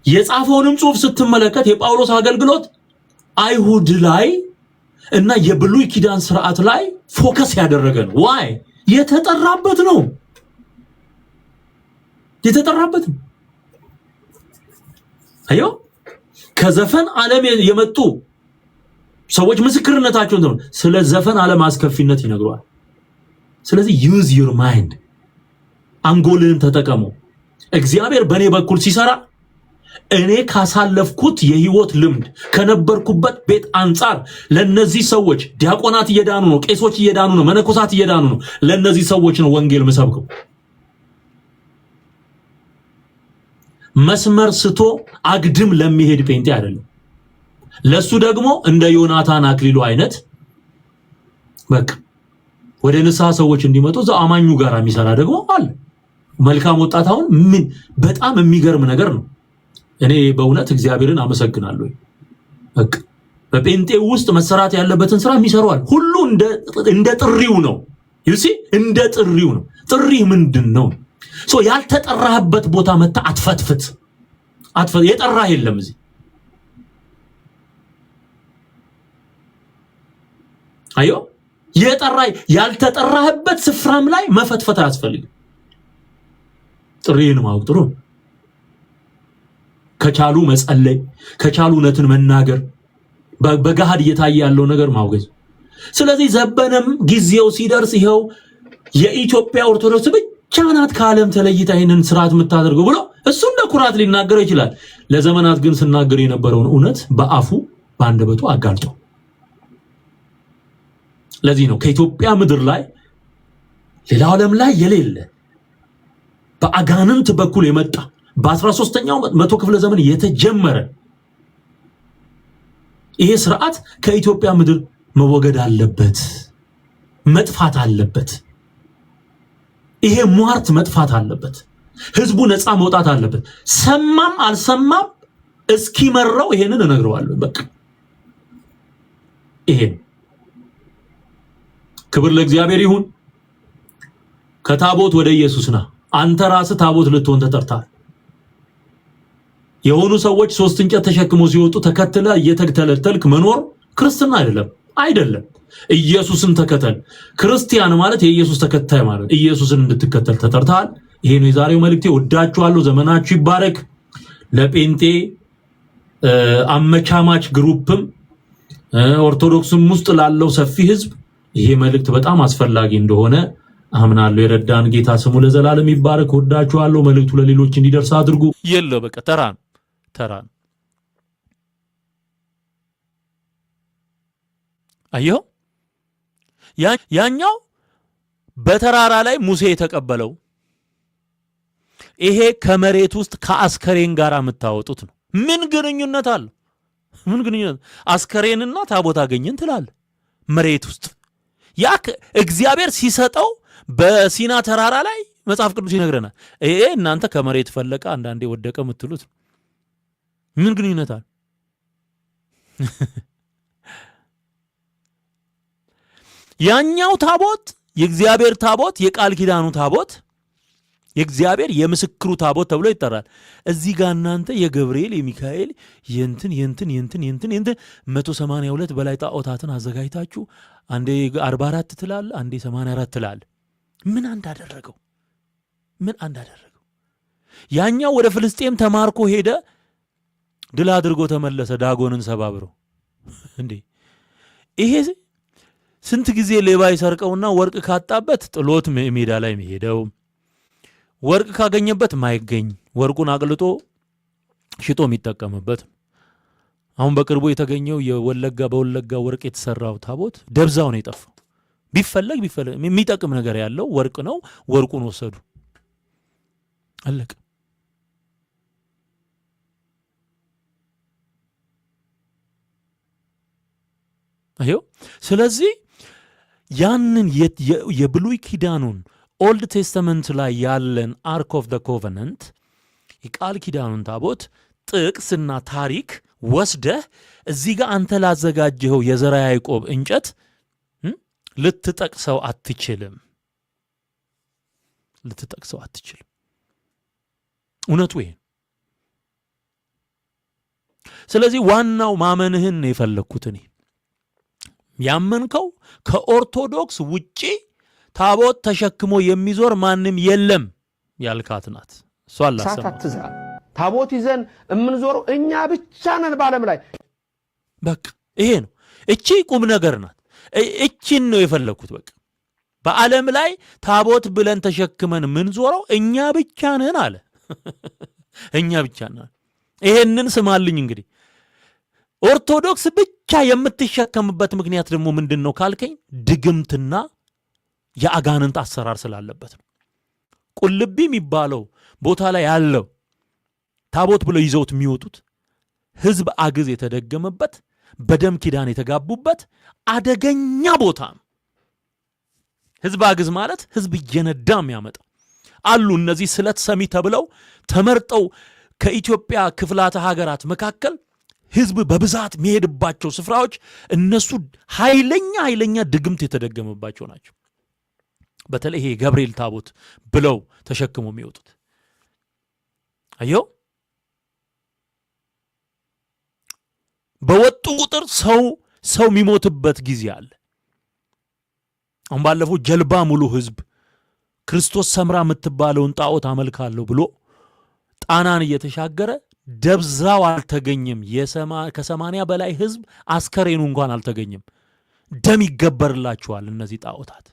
የጻፈውንም ጽሑፍ ስትመለከት የጳውሎስ አገልግሎት አይሁድ ላይ እና የብሉይ ኪዳን ስርዓት ላይ ፎከስ ያደረገ ነው። ዋይ የተጠራበት ነው። አዮ ከዘፈን ዓለም የመጡ ሰዎች ምስክርነታቸው ነው ስለ ዘፈን ዓለም አስከፊነት ይነግሯል። ስለዚህ ዩዝ ዩር ማይንድ አንጎልን ተጠቀሙ። እግዚአብሔር በኔ በኩል ሲሰራ እኔ ካሳለፍኩት የህይወት ልምድ ከነበርኩበት ቤት አንፃር ለነዚህ ሰዎች ዲያቆናት እየዳኑ ነው፣ ቄሶች እየዳኑ ነው፣ መነኮሳት እየዳኑ ነው። ለነዚህ ሰዎች ነው ወንጌል መስበከው። መስመር ስቶ አግድም ለሚሄድ ጴንጤ አይደለም። ለሱ ደግሞ እንደ ዮናታን አክሊሉ አይነት በቃ ወደ ንስሐ ሰዎች እንዲመጡ እዛ አማኙ ጋር የሚሰራ ደግሞ አለ። መልካም ወጣት አሁን ምን በጣም የሚገርም ነገር ነው። እኔ በእውነት እግዚአብሔርን አመሰግናለሁ። በቃ በጴንጤ ውስጥ መሰራት ያለበትን ስራ የሚሰራዋል ሁሉ እንደ ጥሪው ነው። ይሲ እንደ ጥሪው ነው። ጥሪ ምንድነው? ያልተጠራህበት ቦታ መጣ አትፈትፍት። የጠራህ የለም እዚህ። አዮ ያልተጠራህበት ስፍራም ላይ መፈትፈት አያስፈልግም። ጥሪን ማወቅ ጥሩ። ከቻሉ መጸለይ፣ ከቻሉ እውነትን መናገር፣ በገሃድ እየታየ ያለው ነገር ማውገዝ። ስለዚህ ዘበነም ጊዜው ሲደርስ ይሄው የኢትዮጵያ ኦርቶዶክስ ብቻ ናት ከዓለም ተለይታ ይሄንን ስርዓት የምታደርገው ብሎ እሱ እንደ ኩራት ሊናገረው ይችላል። ለዘመናት ግን ስናገር የነበረውን እውነት በአፉ በአንደበቱ አጋልጦ ለዚህ ነው ከኢትዮጵያ ምድር ላይ ሌላው ዓለም ላይ የሌለ በአጋንንት በኩል የመጣ በ13ኛው መቶ ክፍለ ዘመን የተጀመረ ይሄ ስርዓት ከኢትዮጵያ ምድር መወገድ አለበት፣ መጥፋት አለበት። ይሄ ሟርት መጥፋት አለበት። ህዝቡ ነፃ መውጣት አለበት። ሰማም አልሰማም እስኪመረው ይሄንን እነግረዋለሁ። በቃ ይሄን ክብር ለእግዚአብሔር ይሁን። ከታቦት ወደ ኢየሱስና አንተ ራስህ ታቦት ልትሆን ተጠርተሃል። የሆኑ ሰዎች ሶስት እንጨት ተሸክመው ሲወጡ ተከትለ እየተተለተልክ መኖር ክርስትና አይደለም። ኢየሱስን ተከተል። ክርስቲያን ማለት የኢየሱስ ተከታይ ማለት ኢየሱስን እንድትከተል ተጠርተሃል። ይሄ ነው የዛሬው መልእክቴ። ወዳችኋለሁ። ዘመናችሁ ይባረክ። ለጴንጤ አመቻማች ግሩፕም ኦርቶዶክስም ውስጥ ላለው ሰፊ ህዝብ ይሄ መልእክት በጣም አስፈላጊ እንደሆነ አምናለሁ። የረዳን ጌታ ስሙ ለዘላለም ይባረክ። ወዳችኋለሁ። መልእክቱ ለሌሎች እንዲደርስ አድርጉ። የለው በቃ ተራን አየው። ያኛው በተራራ ላይ ሙሴ የተቀበለው ይሄ ከመሬት ውስጥ ከአስከሬን ጋር የምታወጡት ነው። ምን ግንኙነት አለው? ምን ግንኙነት? አስከሬንና ታቦት አገኘን ትላለ መሬት ውስጥ። ያ እግዚአብሔር ሲሰጠው በሲና ተራራ ላይ መጽሐፍ ቅዱስ ይነግረናል። ይሄ እናንተ ከመሬት ፈለቀ አንዳንዴ ወደቀ የምትሉት ምን ግንኙነት አለ? ያኛው ታቦት የእግዚአብሔር ታቦት፣ የቃል ኪዳኑ ታቦት፣ የእግዚአብሔር የምስክሩ ታቦት ተብሎ ይጠራል። እዚህ ጋር እናንተ የገብርኤል የሚካኤል የንትን 182 በላይ ጣዖታትን አዘጋጅታችሁ አንዴ 44 ትላል፣ አንዴ 84 ትላል። ምን አንዳደረገው? ያኛው ወደ ፍልስጤም ተማርኮ ሄደ፣ ድል አድርጎ ተመለሰ፣ ዳጎንን ሰባብሮ። እንዴ ይሄ ስንት ጊዜ ሌባ ይሰርቀውና ወርቅ ካጣበት ጥሎት ሜዳ ላይ የሚሄደው፣ ወርቅ ካገኘበት ማይገኝ ወርቁን አቅልጦ ሽጦ የሚጠቀምበት። አሁን በቅርቡ የተገኘው በወለጋ ወርቅ የተሰራው ታቦት ደብዛው ነው የጠፋው። ቢፈለግ የሚጠቅም ነገር ያለው ወርቅ ነው። ወርቁን ወሰዱ፣ አለቀ። አየው። ስለዚህ ያንን የብሉይ ኪዳኑን ኦልድ ቴስተመንት ላይ ያለን አርክ ኦፍ ዘ ኮቨነንት የቃል ኪዳኑን ታቦት ጥቅስና ታሪክ ወስደህ እዚህ ጋር አንተ ላዘጋጀኸው የዘራ ያዕቆብ እንጨት ልትጠቅሰው አትችልም። እውነቱ ይሄ። ስለዚህ ዋናው ማመንህን የፈለግኩት እኔ ያመንከው ከኦርቶዶክስ ውጪ ታቦት ተሸክሞ የሚዞር ማንም የለም ያልካት ናት። እሷ ሳታትዛ ታቦት ይዘን የምንዞረው እኛ ብቻ ነን በዓለም ላይ። በቃ ይሄ ነው። እቺ ቁም ነገር ናት። እቺን ነው የፈለኩት። በቃ በዓለም ላይ ታቦት ብለን ተሸክመን የምንዞረው እኛ ብቻ ነን አለ። እኛ ብቻ ነን። ይሄንን ስማልኝ እንግዲህ ኦርቶዶክስ ብቻ የምትሸከምበት ምክንያት ደግሞ ምንድነው ካልከኝ ድግምትና የአጋንንት አሰራር ስላለበት ነው። ቁልቢ የሚባለው ቦታ ላይ ያለው ታቦት ብለው ይዘውት የሚወጡት ህዝብ አግዝ የተደገመበት በደም ኪዳን የተጋቡበት አደገኛ ቦታ ነው። ህዝብ አግዝ ማለት ህዝብ እየነዳም ያመጣ አሉ። እነዚህ ስለት ሰሚ ተብለው ተመርጠው ከኢትዮጵያ ክፍላተ ሀገራት መካከል ህዝብ በብዛት የሚሄድባቸው ስፍራዎች እነሱ ኃይለኛ ድግምት የተደገመባቸው ናቸው። በተለይ ይሄ ገብርኤል ታቦት ብለው ተሸክሞ የሚወጡት አዮ በወጡ ቁጥር ሰው የሚሞትበት ጊዜ አለ። አሁን ባለፈው ጀልባ ሙሉ ህዝብ ክርስቶስ ሰምራ የምትባለውን ጣዖት አመልካለሁ ብሎ ጣናን እየተሻገረ ደብዛው አልተገኘም። ከ80 በላይ ህዝብ አስከሬኑ እንኳን አልተገኘም። ደም ይገበርላቸዋል እነዚህ ጣዖታት።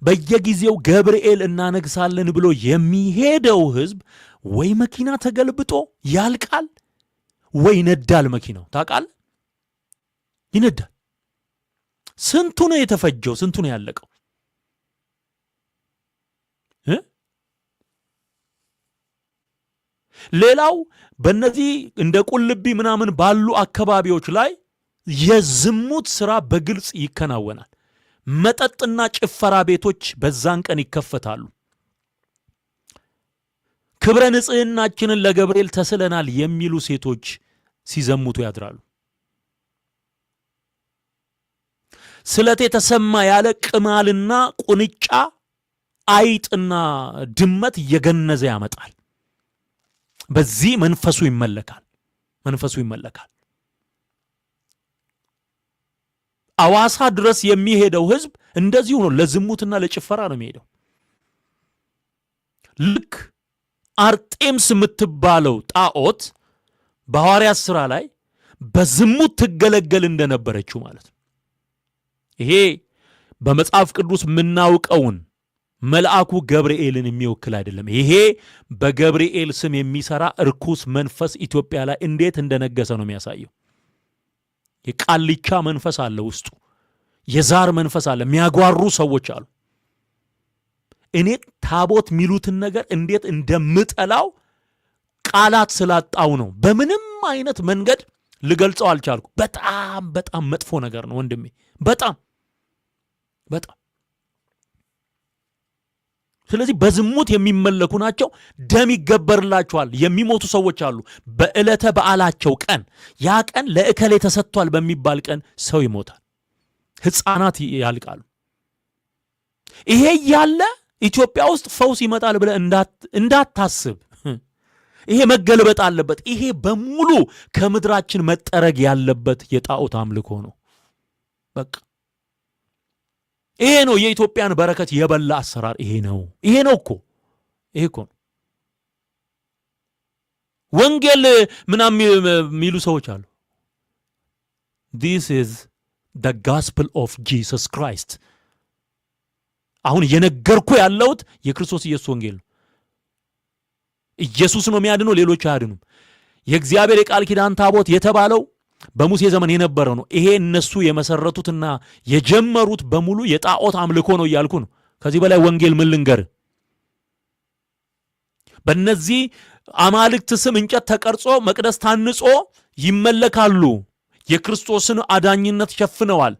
በየጊዜው ገብርኤል እናነግሳለን ብሎ የሚሄደው ህዝብ ወይ መኪና ተገልብጦ ያልቃል ወይ ይነዳል። መኪናው ታውቃለህ ይነዳል። ስንቱ ነው የተፈጀው? ስንቱ ነው ያለቀው? ሌላው በእነዚህ እንደ ቁልቢ ምናምን ባሉ አካባቢዎች ላይ የዝሙት ስራ በግልጽ ይከናወናል። መጠጥና ጭፈራ ቤቶች በዛን ቀን ይከፈታሉ። ክብረ ንጽህናችንን ለገብርኤል ተስለናል የሚሉ ሴቶች ሲዘሙቱ ያድራሉ። ስለት የተሰማ ያለ ቅማልና ቁንጫ አይጥና ድመት እየገነዘ ያመጣል። በዚህ መንፈሱ ይመለካል። አዋሳ ድረስ የሚሄደው ህዝብ እንደዚሁ ነው። ለዝሙትና ለጭፈራ ነው የሚሄደው። ልክ አርጤምስ የምትባለው ጣዖት በሐዋርያት ሥራ ላይ በዝሙት ትገለገል እንደነበረችው ማለት ነው። ይሄ በመጽሐፍ ቅዱስ የምናውቀውን መልአኩ ገብርኤልን የሚወክል አይደለም። ይሄ በገብርኤል ስም የሚሰራ እርኩስ መንፈስ ኢትዮጵያ ላይ እንዴት እንደነገሰ ነው የሚያሳየው። የቃልቻ መንፈስ አለ ውስጡ፣ የዛር መንፈስ አለ፣ የሚያጓሩ ሰዎች አሉ። እኔ ታቦት ሚሉትን ነገር እንዴት እንደምጠላው ቃላት ስላጣው ነው። በምንም አይነት መንገድ ልገልጸው አልቻልኩ። በጣም መጥፎ ነገር ነው ወንድሜ። በጣም ስለዚህ በዝሙት የሚመለኩ ናቸው። ደም ይገበርላቸዋል። የሚሞቱ ሰዎች አሉ። በዕለተ በዓላቸው ቀን ያ ቀን ለእከሌ ተሰጥቷል በሚባል ቀን ሰው ይሞታል፣ ሕፃናት ያልቃሉ። ይሄ ያለ ኢትዮጵያ ውስጥ ፈውስ ይመጣል ብለህ እንዳታስብ። ይሄ መገልበጥ አለበት። ይሄ በሙሉ ከምድራችን መጠረግ ያለበት የጣዖት አምልኮ ነው። በቃ ይሄ ነው የኢትዮጵያን በረከት የበላ አሰራር። ይሄ ነው እኮ ነው። ወንጌል ምናምን የሚሉ ሰዎች አሉ። This is the gospel of Jesus Christ። አሁን እየነገርኩ ያለሁት የክርስቶስ ኢየሱስ ወንጌል ነው። ኢየሱስ ነው የሚያድነው፣ ሌሎች አያድኑም። የእግዚአብሔር የቃል ኪዳን ታቦት የተባለው በሙሴ ዘመን የነበረው ነው። ይሄ እነሱ የመሰረቱትና የጀመሩት በሙሉ የጣዖት አምልኮ ነው እያልኩ ነው። ከዚህ በላይ ወንጌል ምን ልንገር? በእነዚህ አማልክት ስም እንጨት ተቀርጾ መቅደስ ታንጾ ይመለካሉ። የክርስቶስን አዳኝነት ሸፍነዋል።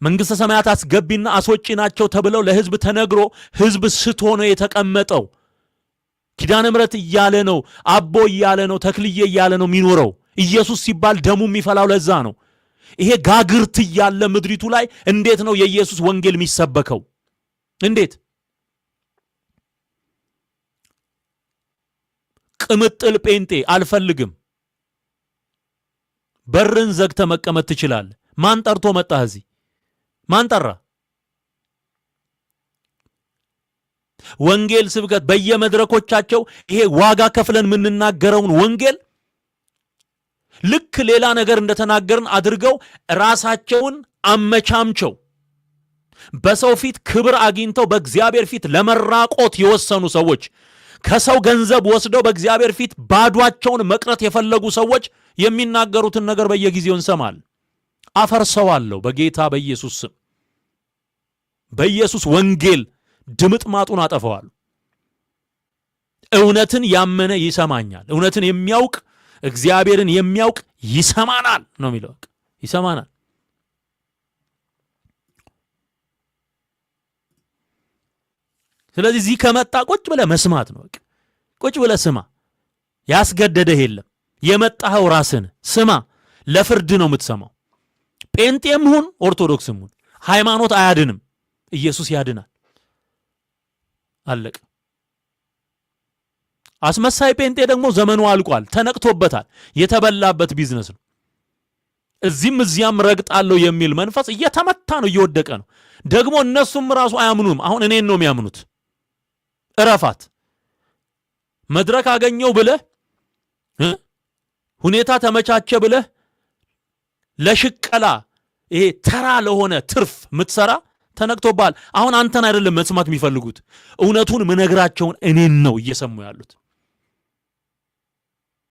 መንግሥተ ሰማያት አስገቢና አስወጪ ናቸው ተብለው ለሕዝብ ተነግሮ ሕዝብ ስቶ ነው የተቀመጠው። ኪዳነ ምሕረት እያለ ነው፣ አቦ እያለ ነው፣ ተክልዬ እያለ ነው የሚኖረው። ኢየሱስ ሲባል ደሙ የሚፈላው ለዛ ነው። ይሄ ጋግርት እያለ ምድሪቱ ላይ እንዴት ነው የኢየሱስ ወንጌል የሚሰበከው? እንዴት? ቅምጥል ጴንጤ አልፈልግም። በርን ዘግተ መቀመጥ ትችላለህ። ማን ጠርቶ መጣህ? እዚህ ማን ጠራ? ወንጌል ስብከት በየመድረኮቻቸው ይሄ ዋጋ ከፍለን የምንናገረውን ወንጌል ልክ ሌላ ነገር እንደተናገርን አድርገው ራሳቸውን አመቻምቸው በሰው ፊት ክብር አግኝተው በእግዚአብሔር ፊት ለመራቆት የወሰኑ ሰዎች፣ ከሰው ገንዘብ ወስደው በእግዚአብሔር ፊት ባዷቸውን መቅረት የፈለጉ ሰዎች የሚናገሩትን ነገር በየጊዜው እንሰማል። አፈርሰዋለሁ በጌታ በኢየሱስ ስም። በኢየሱስ ወንጌል ድምጥማጡን አጠፈዋል። እውነትን ያመነ ይሰማኛል። እውነትን የሚያውቅ እግዚአብሔርን የሚያውቅ ይሰማናል ነው የሚለው። ይሰማናል። ስለዚህ እዚህ ከመጣ ቁጭ ብለህ መስማት ነው። ቁጭ ብለህ ስማ። ያስገደደህ የለም። የመጣኸው ራስህን ስማ። ለፍርድ ነው የምትሰማው። ጴንጤም ሁን ኦርቶዶክስም ሁን ሃይማኖት አያድንም። ኢየሱስ ያድናል። አለቀ። አስመሳይ ጴንጤ ደግሞ ዘመኑ አልቋል፣ ተነቅቶበታል። የተበላበት ቢዝነስ ነው። እዚህም እዚያም ረግጣለሁ የሚል መንፈስ እየተመታ ነው፣ እየወደቀ ነው። ደግሞ እነሱም ራሱ አያምኑም። አሁን እኔን ነው የሚያምኑት። እረፋት። መድረክ አገኘው ብለህ ሁኔታ ተመቻቸ ብለህ ለሽቀላ ይሄ ተራ ለሆነ ትርፍ ምትሰራ ተነቅቶባል። አሁን አንተን አይደለም መስማት የሚፈልጉት፣ እውነቱን ምነግራቸውን እኔን ነው እየሰሙ ያሉት።